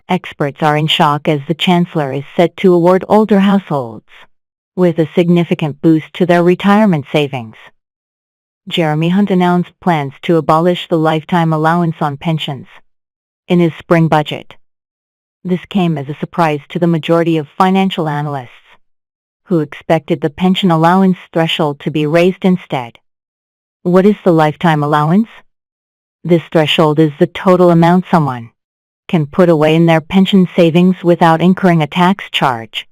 Experts are in shock as the Chancellor is set to award older households with a significant boost to their retirement savings. Jeremy Hunt announced plans to abolish the lifetime allowance on pensions in his spring budget. This came as a surprise to the majority of financial analysts, who expected the pension allowance threshold to be raised instead. What is the lifetime allowance? This threshold is the total amount someone can put away in their pension savings without incurring a tax charge.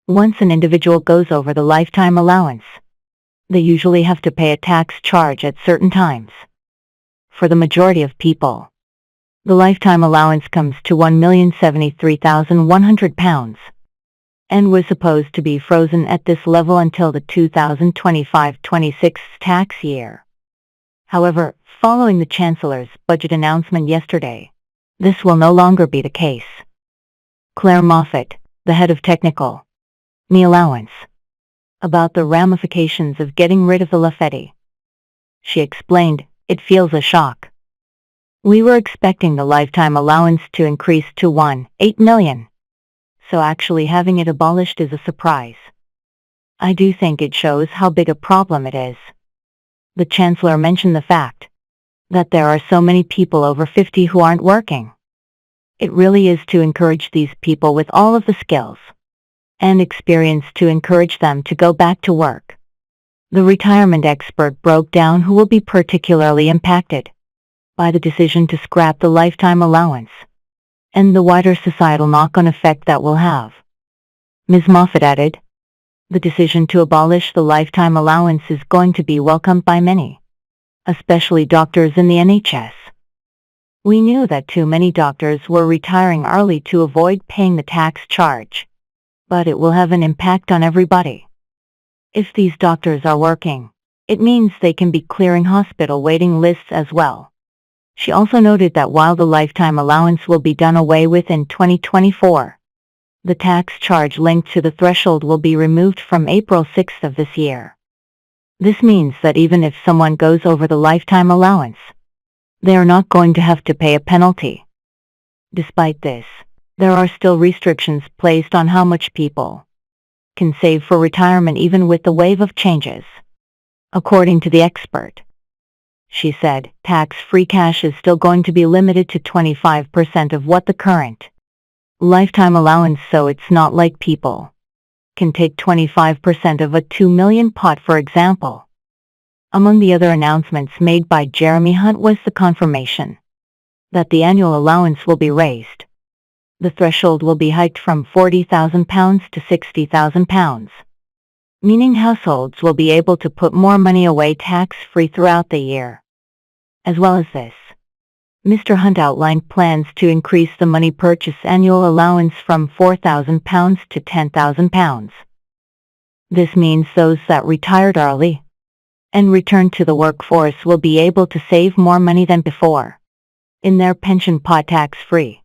Once an individual goes over the lifetime allowance, they usually have to pay a tax charge at certain times. For the majority of people, the lifetime allowance comes to £1,073,100 and was supposed to be frozen at this level until the 2025-26 tax year. However, following the Chancellor's budget announcement yesterday, this will no longer be the case. Claire Moffat, the head of technical Me Allowance, about the ramifications of getting rid of the LFED. She explained, "It feels a shock. We were expecting the lifetime allowance to increase to $1.8 million. So actually having it abolished is a surprise. I do think it shows how big a problem it is." The Chancellor mentioned the fact that there are so many people over 50 who aren't working. It really is to encourage these people with all of the skills and experience to encourage them to go back to work. The retirement expert broke down who will be particularly impacted by the decision to scrap the lifetime allowance and the wider societal knock-on effect that will have. Ms. Moffat added, "The decision to abolish the lifetime allowance is going to be welcomed by many, especially doctors in the NHS. We knew that too many doctors were retiring early to avoid paying the tax charge, but it will have an impact on everybody. If these doctors are working, it means they can be clearing hospital waiting lists as well." She also noted that while the lifetime allowance will be done away with in 2024, the tax charge linked to the threshold will be removed from April 6th of this year. This means that even if someone goes over the lifetime allowance, they are not going to have to pay a penalty. Despite this, there are still restrictions placed on how much people can save for retirement even with the wave of changes. According to the expert, she said, tax-free cash is still going to be limited to 25% of what the current lifetime allowance, so it's not like people can take 25% of a $2 million pot, for example. Among the other announcements made by Jeremy Hunt was the confirmation that the annual allowance will be raised. The threshold will be hiked from £40,000 to £60,000, meaning households will be able to put more money away tax-free throughout the year. As well as this, Mr. Hunt outlined plans to increase the money purchase annual allowance from £4,000 to £10,000. This means those that retired early and returned to the workforce will be able to save more money than before in their pension pot tax-free.